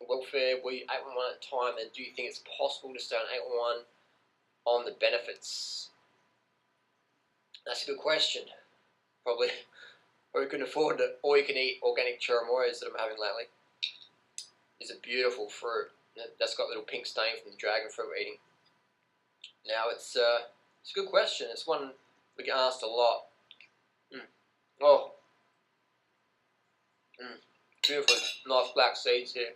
welfare, were you 811 at the time, and do you think it's possible to stay on 811 on the benefits? That's a good question. Probably couldn't afford it. Or you can eat organic churramoyas that I'm having lately. It's a beautiful fruit. That's got a little pink stain from the dragon fruit we're eating. Now it's a good question. It's one we get asked a lot. Oh, beautiful, nice black seeds here.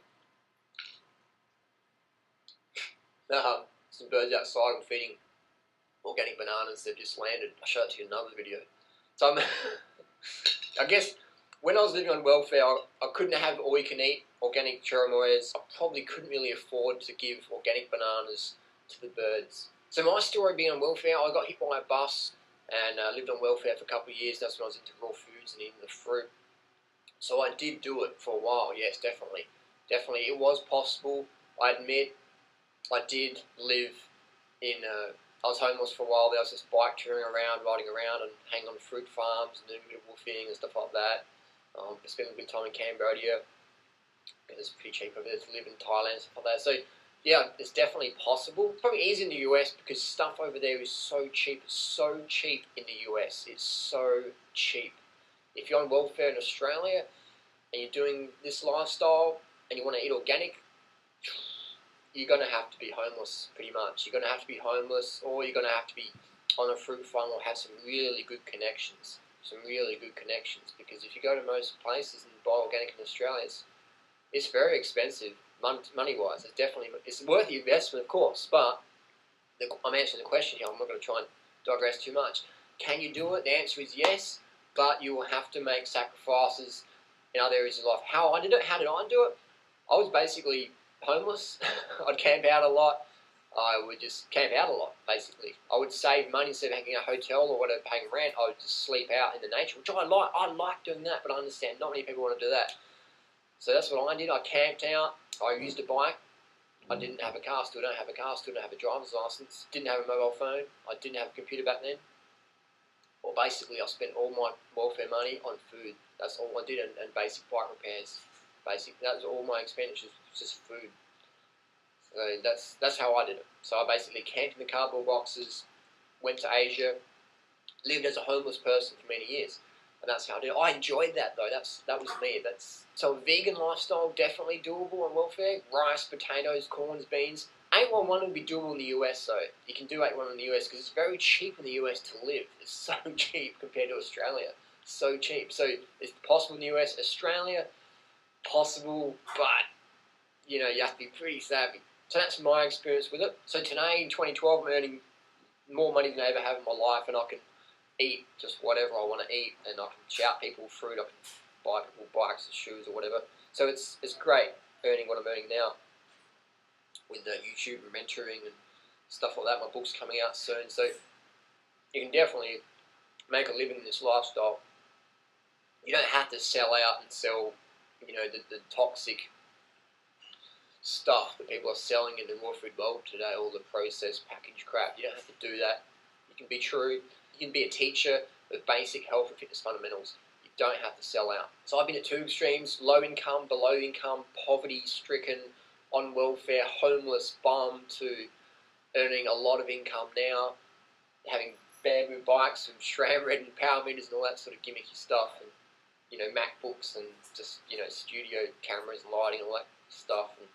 Some birds outside are feeding organic bananas. They've just landed. I'll show it to you in another video. So I guess when I was living on welfare, I couldn't have all you can eat organic churramoyas. I probably couldn't really afford to give organic bananas to the birds. So my story being on welfare, I got hit by a bus and lived on welfare for a couple of years. That's when I was into raw foods and eating the fruit. So I did do it for a while, yes, definitely. Definitely, it was possible. I admit, I did live in, I was homeless for a while. There was just bike touring around, riding around and hanging on fruit farms and doing a bit of woofing and stuff like that. I spent a good time in Cambodia. It's pretty cheap over there to live in Thailand and stuff like that. So, yeah, it's definitely possible. It's probably easy in the US because stuff over there is so cheap. It's so cheap in the US. It's so cheap. If you're on welfare in Australia and you're doing this lifestyle and you want to eat organic, you're going to have to be homeless pretty much. You're going to have to be homeless, or you're going to have to be on a fruit farm or have some really good connections. Because if you go to most places and buy organic in Australia, it's very expensive money-wise. It's worth the investment, of course, but I'm answering the question here. I'm not going to try and digress too much. Can you do it? The answer is yes, but you will have to make sacrifices in other areas of life. How I did it? How did I do it? I was basically homeless. I'd camp out a lot. I would just camp out a lot, basically. I would save money instead of hanging in a hotel or whatever, paying rent. I would just sleep out in the nature, which I like. I like doing that, but I understand not many people want to do that. So that's what I did. I camped out. I used a bike. I didn't have a car. Still don't have a car. Still don't have a driver's license. Didn't have a mobile phone. I didn't have a computer back then. Well, basically, I spent all my welfare money on food. That's all I did, and basic bike repairs. That was all my expenditures, just food. So that's how I did it. So I basically camped in the cardboard boxes, went to Asia, lived as a homeless person for many years, and that's how I did it. I enjoyed that though. That was me. So a vegan lifestyle, definitely doable on welfare. Rice, potatoes, corns, beans. 811 would be doable in the US though. You can do 811 in the US because it's very cheap in the US to live. It's so cheap compared to Australia. So cheap. So it's possible in the US. Australia, possible, but you know, you have to be pretty savvy. So that's my experience with it. So today in 2012, I'm earning more money than I ever have in my life, and I can eat just whatever I want to eat, and I can shout people fruit, I can buy people bikes and shoes or whatever. So it's great earning what I'm earning now with YouTube and mentoring and stuff like that. My book's coming out soon, so you can definitely make a living in this lifestyle. You don't have to sell out and sell, you know, the toxic stuff that people are selling in the raw food world today, all the processed packaged crap. You don't have to do that. You can be true. You can be a teacher with basic health and fitness fundamentals. You don't have to sell out. So I've been at two extremes: low income, below income, poverty stricken, on welfare, homeless, bum, to earning a lot of income now, having bamboo bikes and SRAM red and power meters and all that sort of gimmicky stuff, and you know, MacBooks and just, you know, studio cameras and lighting and all that stuff. And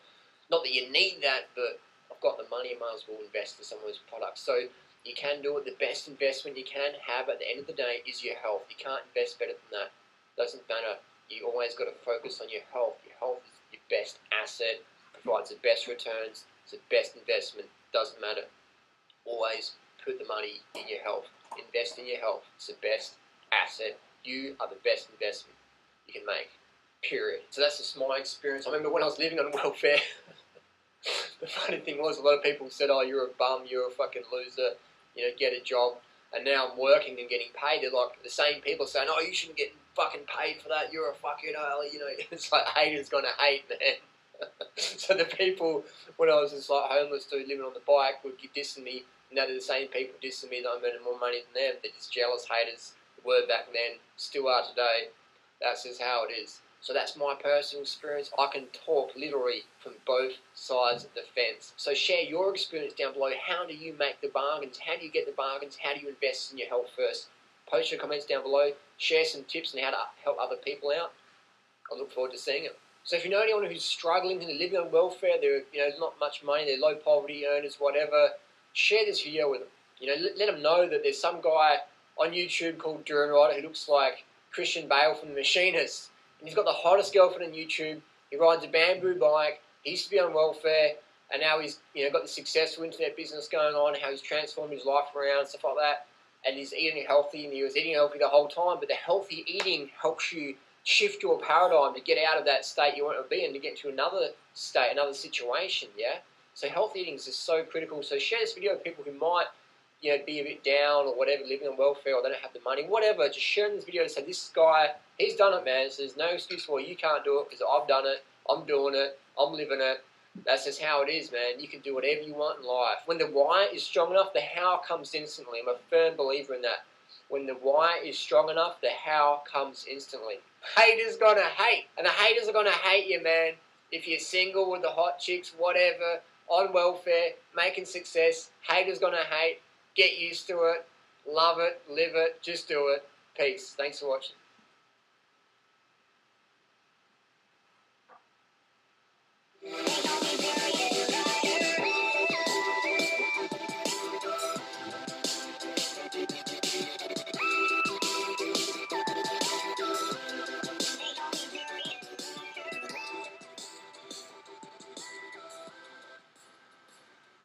not that you need that, but I've got the money, I might as well invest in some of those products. So you can do it. The best investment you can have at the end of the day is your health. You can't invest better than that. Doesn't matter. You always got to focus on your health. Your health is your best asset, provides the best returns, it's the best investment. Doesn't matter. Always put the money in your health. Invest in your health. It's the best asset. You are the best investment you can make. Period. So that's just my experience. I remember when I was living on welfare, the funny thing was, a lot of people said, oh, you're a bum, you're a fucking loser, you know, get a job. And now I'm working and getting paid. They're like the same people saying, oh, you shouldn't get fucking paid for that, you're a fucking hell, you know. It's like haters gonna hate, man. So the people, when I was just like homeless dude living on the bike, would keep dissing me. Now they're the same people dissing me that I'm earning more money than them. They're just jealous haters. Were back then, still are today. That's just how it is. So that's my personal experience. I can talk literally from both sides of the fence. So share your experience down below. How do you make the bargains? How do you get the bargains? How do you invest in your health first? Post your comments down below. Share some tips on how to help other people out. I look forward to seeing it. So if you know anyone who's struggling and living on welfare, they're not much money, they're low poverty earners, whatever, share this video with them. Let them know that there's some guy on YouTube called Durianrider who looks like Christian Bale from The Machinist. And he's got the hottest girlfriend on YouTube. He rides a bamboo bike. He used to be on welfare, and now he's got the successful internet business going on. How he's transformed his life around, stuff like that. And he's eating healthy, and he was eating healthy the whole time. But the healthy eating helps you shift your paradigm to get out of that state you want to be in, to get to another state, another situation. Yeah. So healthy eating is just so critical. So share this video with people who might be a bit down or whatever, living on welfare, or they don't have the money, whatever. Just share this video and say, this guy, he's done it, man. So there's no excuse why you can't do it, because I've done it, I'm doing it, I'm living it. That's just how it is, man. You can do whatever you want in life. When the why is strong enough, the how comes instantly. I'm a firm believer in that. When the why is strong enough, the how comes instantly. Haters gonna hate, and the haters are gonna hate you, man. If you're single with the hot chicks, whatever, on welfare, making success, haters gonna hate. Get used to it, love it, live it, just do it. Peace. Thanks for watching. They call me Durian.